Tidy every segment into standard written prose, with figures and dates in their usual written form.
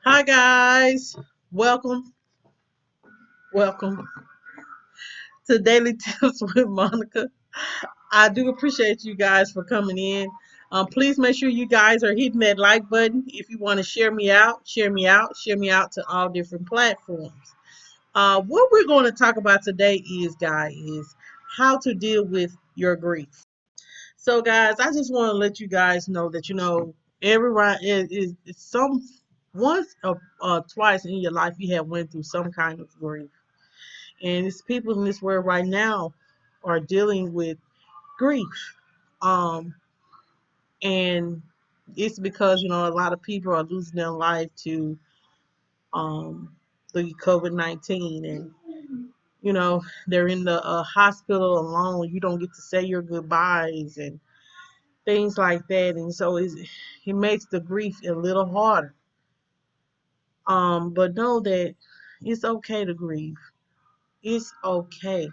Hi guys, welcome, welcome to Daily Tips with Monica. I do appreciate you guys for coming in. Please make sure you guys are hitting that like button if you want to share me out, share me out, share me out to all different platforms. What we're going to talk about today is how to deal with your grief. So, guys, I just want to let you guys know that everyone is some once or twice in your life you have went through some kind of grief, and it's people in this world right now are dealing with grief, um, and it's because a lot of people are losing their life to um the COVID-19, and they're in the hospital alone. You don't get to say your goodbyes and things like that, and so it makes the grief a little harder. But know that it's okay to grieve. It's okay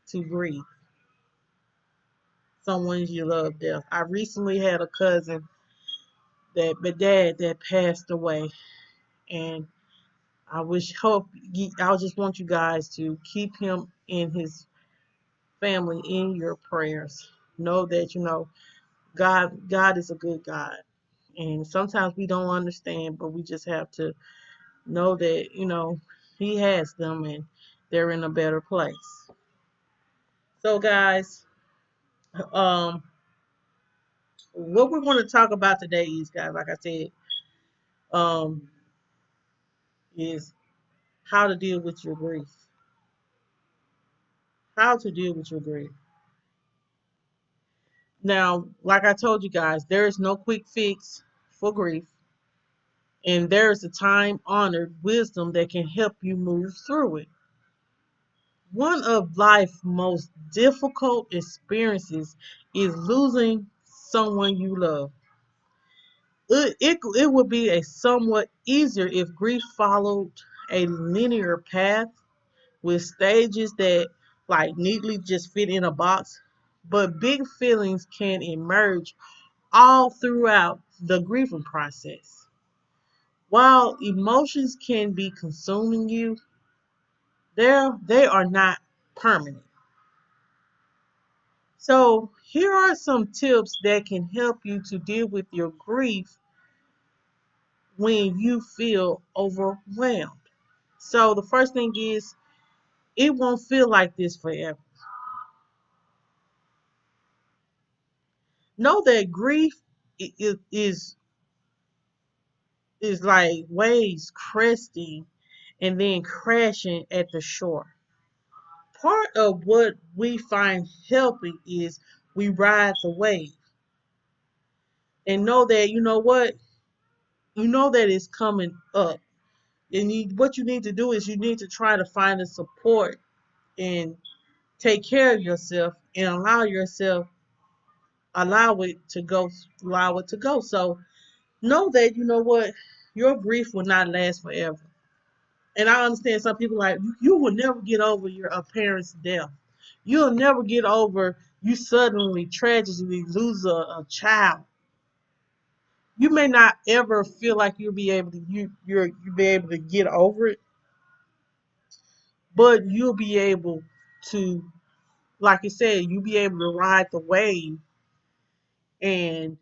to grieve someone you love death. I recently had a cousin that my dad that passed away, and I just want you guys to keep him and his family in your prayers. Know that God is a good God, and sometimes we don't understand, but we just have to know that He has them and they're in a better place. So, guys, um, what we want to talk about today is, guys, like I said, um, is how to deal with your grief. How to deal with your grief. Now, like I told you guys, there is no quick fix for grief, and there is a time honored wisdom that can help you move through it. One of life's most difficult experiences is losing someone you love. It would be a somewhat easier if grief followed a linear path with stages that like neatly just fit in a box, but big feelings can emerge all throughout the grieving process. While emotions can be consuming you, they are not permanent. So here are some tips that can help you to deal with your grief when you feel overwhelmed. So the first thing is it won't feel like this forever. Know that grief is like waves cresting and then crashing at the shore. Part of what we find helping is we ride the wave and know that you know that it's coming up. And what you need to do is you need to try to find a support and take care of yourself and allow it to go, allow it to go. So know that your grief will not last forever. And I understand some people like you will never get over your parent's death. You'll never get over you suddenly tragically lose a child. You may not ever feel like you'll be able to you'll be able to get over it, but you'll be able to, like you said, you'll be able to ride the wave and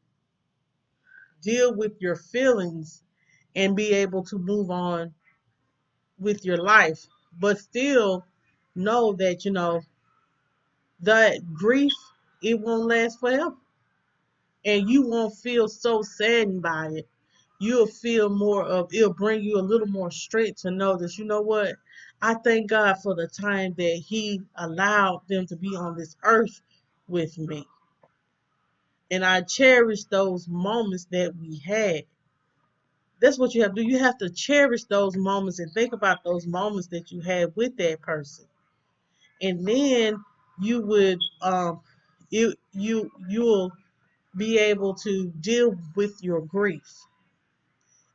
deal with your feelings and be able to move on with your life, but still know that that grief, it won't last forever, and you won't feel so saddened by it. You'll feel more of it'll bring you a little more strength to know that what, I thank God for the time that He allowed them to be on this earth with me, and I cherish those moments that we had. That's what you have to do. You have to cherish those moments and think about those moments that you had with that person, and then you would you'll be able to deal with your grief.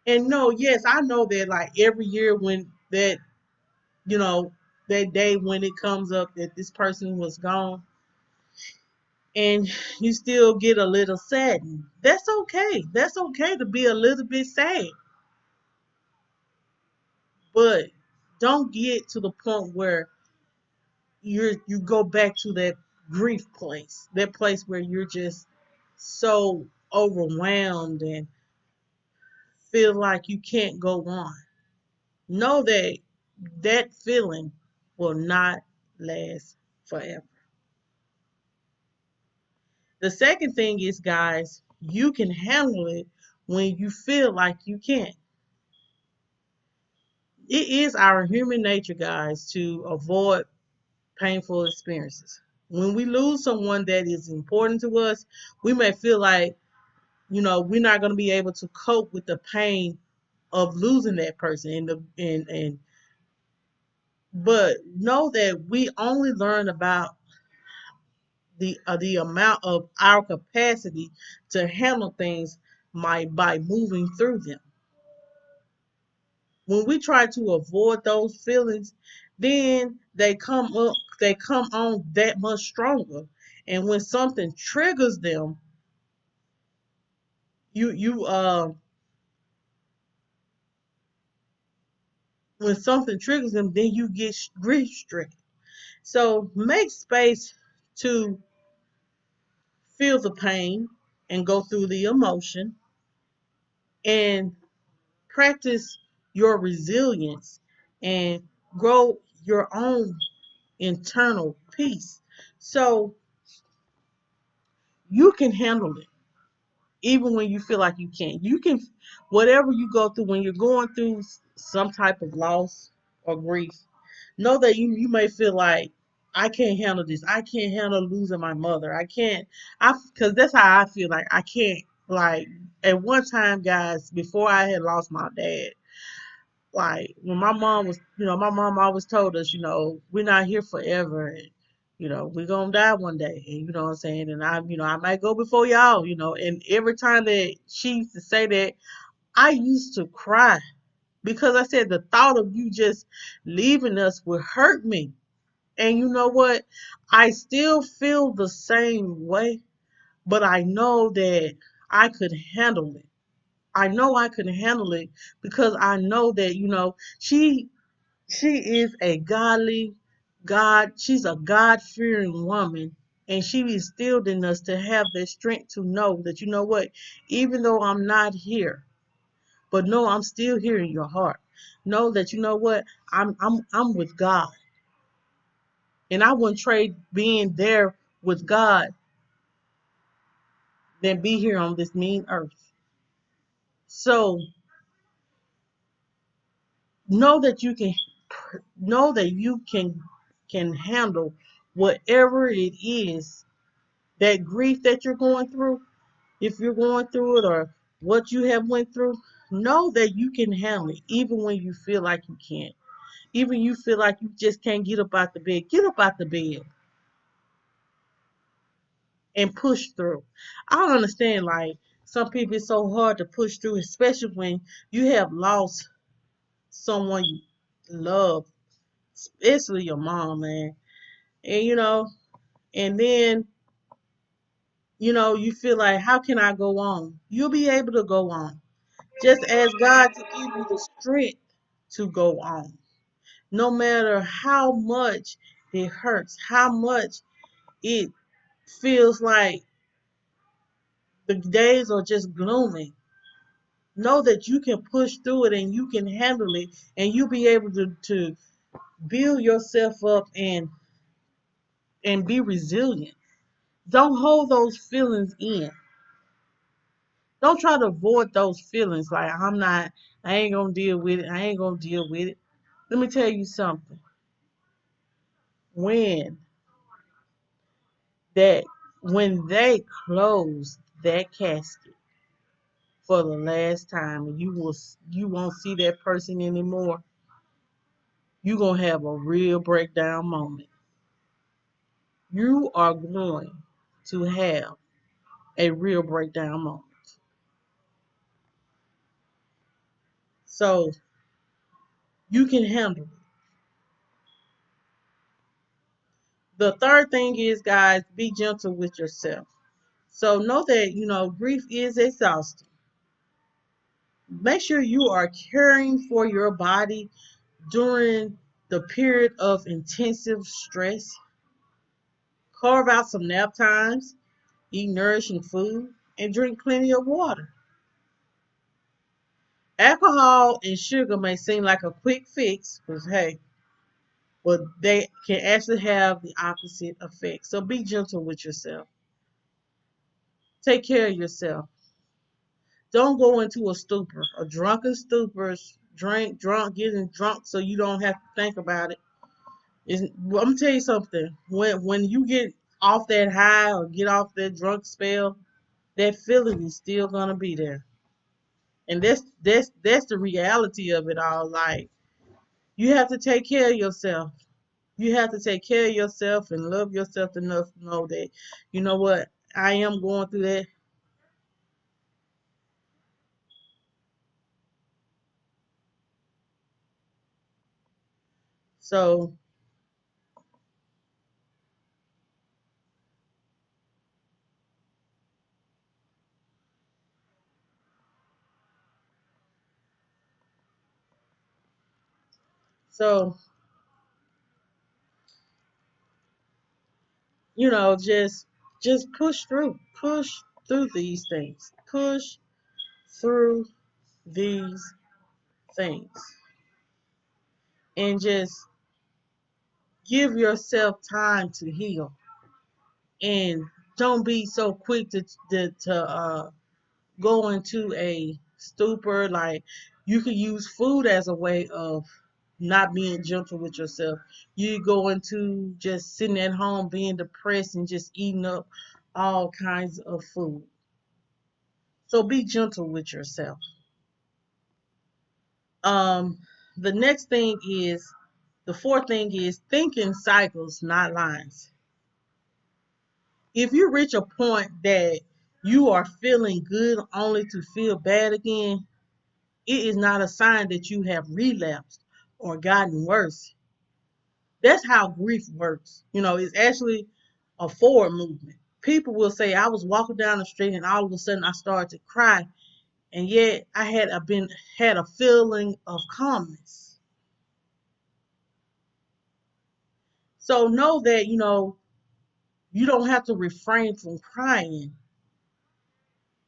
And no, yes, I know that like every year when you know that day when it comes up that this person was gone, and you still get a little saddened. That's okay. That's okay to be a little bit sad. But don't get to the point where you go back to that grief place, that place where you're just so overwhelmed and feel like you can't go on. Know that that feeling will not last forever. The second thing is, guys, you can handle it when you feel like you can't. It is our human nature, guys, to avoid painful experiences. When we lose someone that is important to us, we may feel like, we're not going to be able to cope with the pain of losing that person and but know that we only learn about the amount of our capacity to handle things by moving through them. When we try to avoid those feelings, then they come on that much stronger. And when something triggers them, you when something triggers them, then you get grief stricken. So make space to feel the pain and go through the emotion and practice your resilience and grow your own internal peace so you can handle it even when you feel like you can't. You can, whatever you go through, when you're going through some type of loss or grief, know that you may feel like, I can't handle this. I can't handle losing my mother. I can't, because that's how I feel like I can't. Like, at one time, guys, before I had lost my dad, like when my mom was, my mom always told us, we're not here forever. And, we're gonna die one day. And you know what I'm saying? And I might go before y'all, and every time that she used to say that, I used to cry because I said the thought of you just leaving us would hurt me. And you know what? I still feel the same way, but I know that I could handle it. I know I could handle it because I know that, she is a godly she's a God-fearing woman, and she instilled in us to have the strength to know that, you know what, even though I'm not here, but no, I'm still here in your heart. Know that, you know what, I'm with God, and I wouldn't trade being there with God than be here on this mean earth. So know that you can know that you can handle whatever it is, that grief that you're going through, if you're going through it or what you have went through. Know that you can handle it even when you feel like you can't. Even you feel like you just can't get up out the bed. Get up out the bed and push through. I don't understand, like, some people, it's so hard to push through, especially when you have lost someone you love, especially your mom, man. And and then you feel like, how can I go on? You'll be able to go on. Just ask God to give you the strength to go on. No matter how much it hurts, how much it feels like the days are just gloomy. Know that you can push through it and you can handle it, and you'll be able to build yourself up and be resilient. Don't hold those feelings in. Don't try to avoid those feelings like, I ain't gonna deal with it. I ain't gonna deal with it. Let me tell you something. When that when they close that casket for the last time, and you won't see that person anymore, you're gonna have a real breakdown moment. You are going to have a real breakdown moment. So you can handle it. The third thing is, guys, be gentle with yourself. So know that, grief is exhausting. Make sure you are caring for your body during the period of intensive stress. Carve out some nap times, eat nourishing food, and drink plenty of water. Alcohol and sugar may seem like a quick fix, because hey, but they can actually have the opposite effect. So be gentle with yourself. Take care of yourself. Don't go into a stupor. A drunken stupor, getting drunk so you don't have to think about it. Well, I'm gonna tell you something. When you get off that high or get off that drunk spell, that feeling is still gonna be there. And that's the reality of it all. Like, you have to take care of yourself. You have to take care of yourself and love yourself enough to know that, you know what, I am going through that. So so just push through these things, push through these things, and just give yourself time to heal. And don't be so quick to go into a stupor. Like, you can use food as a way of not being gentle with yourself. You go into just sitting at home being depressed and just eating up all kinds of food. So be gentle with yourself. Um, the next thing is the fourth thing is think in cycles, not lines. If you reach a point that you are feeling good only to feel bad again, it is not a sign that you have relapsed or gotten worse. That's how grief works. It's actually a forward movement. People will say, I was walking down the street and all of a sudden I started to cry, and yet I had a feeling of calmness. So know that, you don't have to refrain from crying,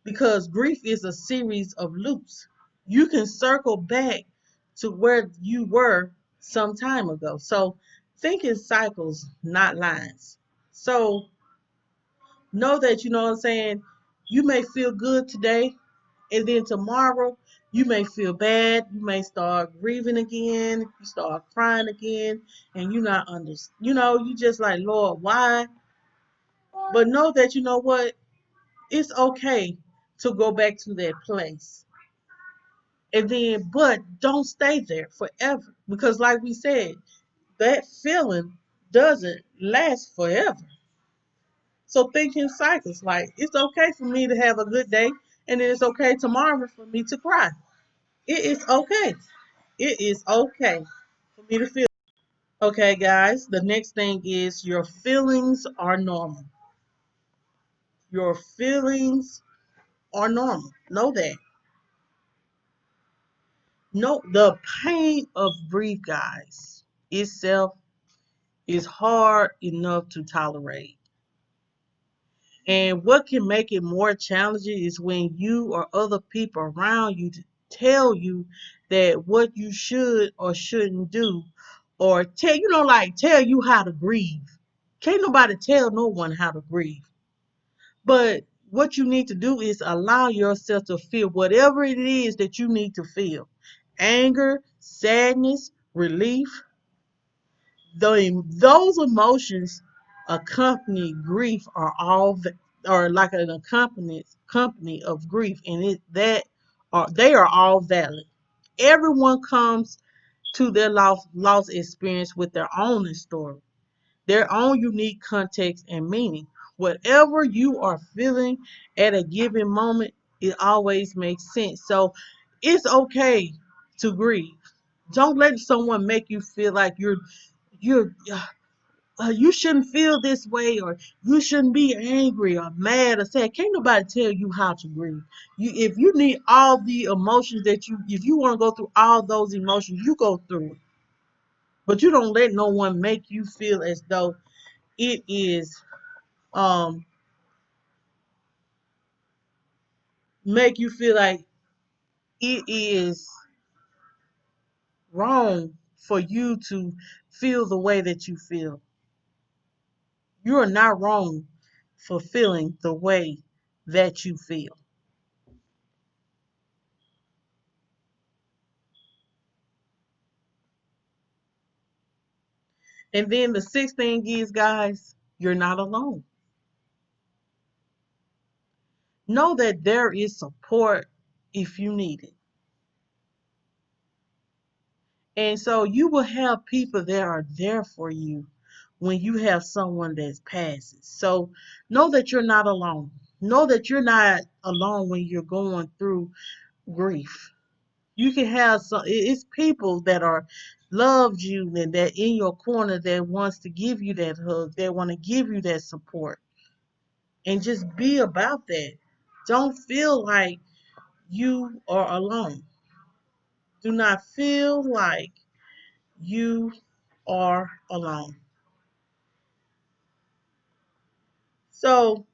because grief is a series of loops. You can circle back to where you were some time ago. So think in cycles, not lines. So know that, you know what I'm saying, you may feel good today, and then tomorrow you may feel bad. You may start grieving again. You start crying again, and you're not under. You just like, Lord, why? But know that, you know what, it's okay to go back to that place. And then, but don't stay there forever. Because, like we said, that feeling doesn't last forever. So think in cycles. Like, it's okay for me to have a good day, and then it's okay tomorrow for me to cry. It is okay. It is okay for me to feel. Okay, guys, the next thing is your feelings are normal. Your feelings are normal. Know that. No, the pain of grief, guys, itself is hard enough to tolerate. And what can make it more challenging is when you or other people around you tell you that what you should or shouldn't do, or tell you how to grieve. Can't nobody tell no one how to grieve. But what you need to do is allow yourself to feel whatever it is that you need to feel. Anger, sadness, relief, those emotions accompany grief are like an accompanied company of grief, and they are all valid. Everyone comes to their loss experience with their own story, their own unique context and meaning. Whatever you are feeling at a given moment, it always makes sense. So it's okay to grieve. Don't let someone make you feel like you shouldn't feel this way, or you shouldn't be angry or mad or sad. Can't nobody tell you how to grieve. If you need all the emotions if you want to go through all those emotions, you go through it. But you don't let no one make you feel as though it is um make you feel like it is wrong for you to feel the way that you feel. You are not wrong for feeling the way that you feel. And then the sixth thing is, guys, you're not alone. Know that there is support if you need it. And so you will have people that are there for you when you have someone that passes. So know that you're not alone. Know that you're not alone when you're going through grief. You can have some, it's people that are loved you and that in your corner that wants to give you that hug, that want to give you that support. And just be about that. Don't feel like you are alone. Do not feel like you are alone. So,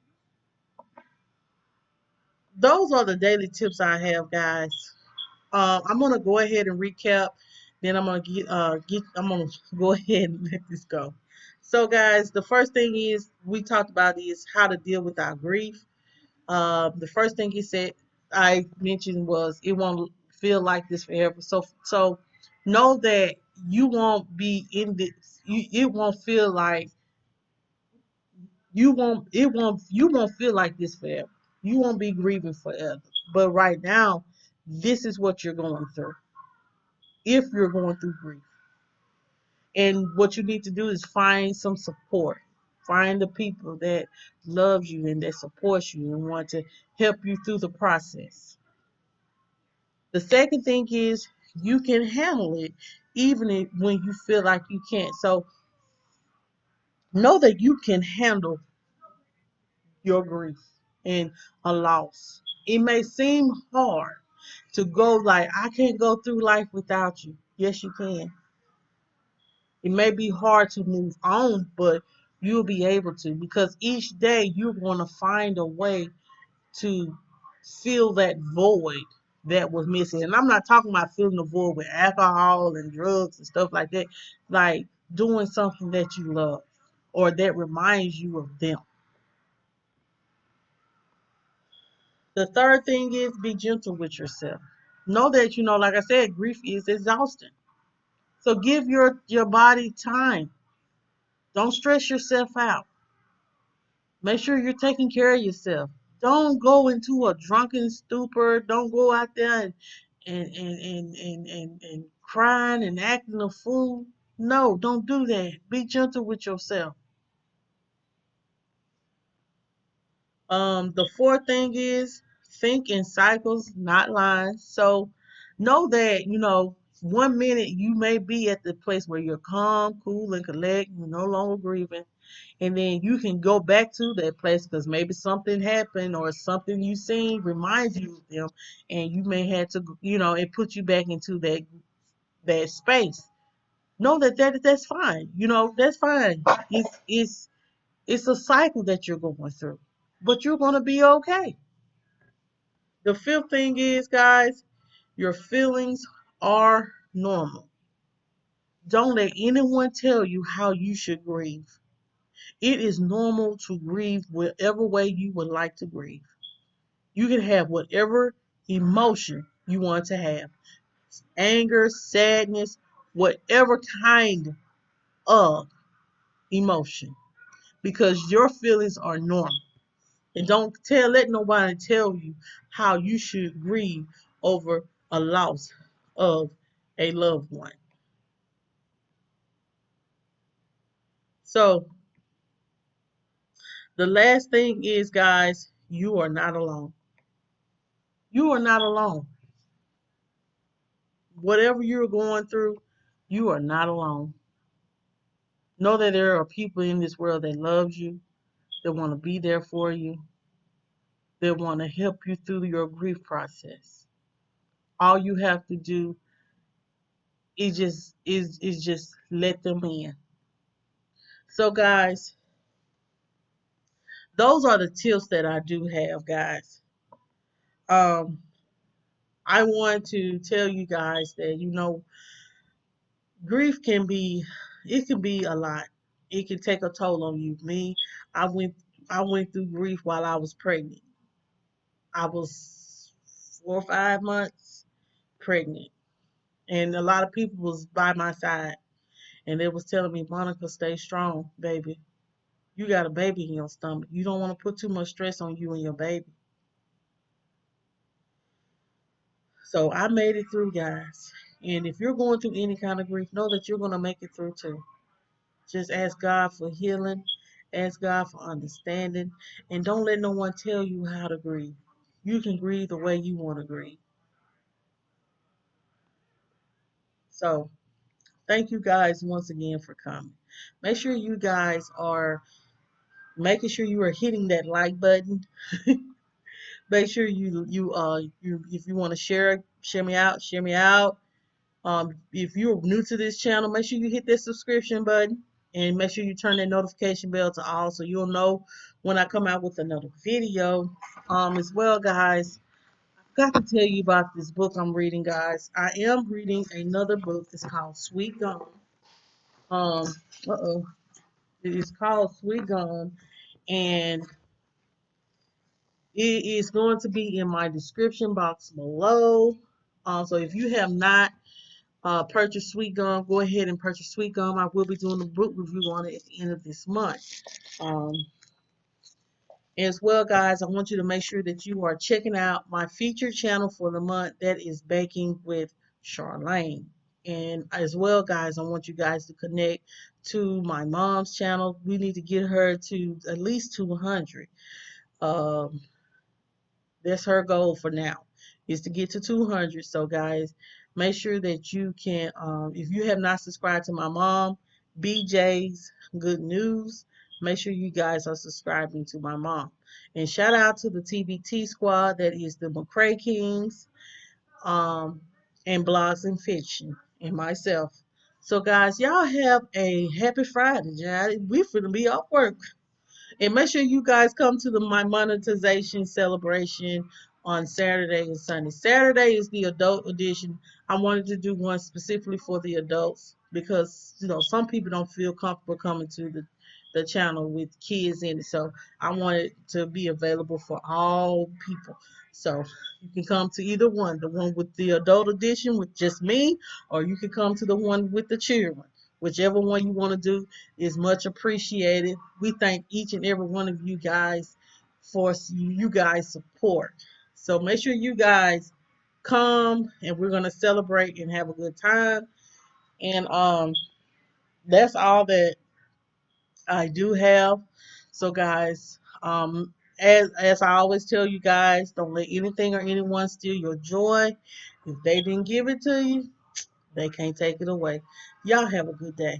those are the daily tips I have, guys. I'm gonna go ahead and recap. Then I'm gonna go ahead and let this go. So, guys, the first thing is we talked about is how to deal with our grief. The first thing he said I mentioned was it won't feel like this forever. So know that you won't be in this. It won't feel like you won't feel like this forever. You won't be grieving forever. But right now, this is what you're going through. If you're going through grief, and what you need to do is find some support. Find the people that love you and that support you and want to help you through the process. The second thing is you can handle it even when you feel like you can't. So know that you can handle your grief and a loss. It may seem hard to go like, I can't go through life without you. Yes, you can. It may be hard to move on, but you'll be able to because each day you're going to find a way to fill that void that was missing. And I'm not talking about filling the void with alcohol and drugs and stuff like that. Like doing something that you love or that reminds you of them. The third thing is be gentle with yourself. Know that, like I said, grief is exhausting. So give your body time. Don't stress yourself out. Make sure you're taking care of yourself. Don't go into a drunken stupor. Don't go out there and crying and acting a fool. No, don't do that. Be gentle with yourself. The fourth thing is think in cycles, not lines. So know that, 1 minute you may be at the place where you're calm, cool, and collect, you're no longer grieving. And then you can go back to that place because maybe something happened or something you seen reminds you of them, and you may have to, it put you back into that space. Know that's fine. That's fine. It's a cycle that you're going through, but you're gonna be okay. The fifth thing is, guys, your feelings are normal. Don't let anyone tell you how you should grieve. It is normal to grieve whatever way you would like to grieve. You can have whatever emotion you want to have, anger, sadness, whatever kind of emotion, because your feelings are normal. And don't let nobody tell you how you should grieve over a loss of a loved one. So the last thing is, guys, you are not alone. You are not alone. Whatever you're going through, you are not alone. Know that there are people in this world that love you, that want to be there for you, that want to help you through your grief process. All you have to do it just is just let them in. So guys, those are the tips that I do have, guys. Um, I want to tell you guys that grief it can be a lot. It can take a toll on you. I went I went through grief while I was pregnant. I was 4 or 5 months pregnant, and a lot of people was by my side, and they was telling me, Monica, stay strong, baby. You got a baby in your stomach. You don't want to put too much stress on you and your baby. So I made it through, guys. And if you're going through any kind of grief, know that you're going to make it through too. Just ask God for healing, ask God for understanding, and don't let no one tell you how to grieve. You can grieve the way you want to grieve. So, thank you guys once again for coming. Make sure you guys are making sure you are hitting that like button. Make sure you if you want to share me out. If you're new to this channel, make sure you hit that subscription button and make sure you turn that notification bell to all so you'll know when I come out with another video. As well, guys, I've got to tell you about this book I'm reading, guys. I am reading another book. It's called Sweet Gum. Um, uh-oh. It is called Sweet Gum, and it is going to be in my description box below. So if you have not purchase Sweet Gum, go ahead and purchase Sweet Gum. I will be doing a book review on it at the end of this month. Um, as well, guys, I want you to make sure that you are checking out my featured channel for the month. That is Baking with Charlayne. And as well, guys, I want you guys to connect to my mom's channel. We need to get her to at least 200. Um, That's her goal for now, is to get to 200. So guys, make sure that you can, if you have not subscribed to my mom, BJ's Good News, make sure you guys are subscribing to my mom. And shout out to the TBT squad, that is the McRae Kingz, um, and Blogs and Fiction, and myself. So guys, y'all have a happy Friday. We finna be off work. And make sure you guys come to my monetization celebration on Saturday and Sunday. Saturday is the adult edition. I wanted to do one specifically for the adults because some people don't feel comfortable coming to the channel with kids in it. So I want it to be available for all people. So you can come to either one, the one with the adult edition with just me, or you can come to the one with the children. Whichever one you want to do is much appreciated. We thank each and every one of you guys for you guys' support. So make sure you guys come and we're gonna celebrate and have a good time. And that's all that I do have. So guys, as I always tell you guys, don't let anything or anyone steal your joy. If they didn't give it to you, they can't take it away. Y'all have a good day.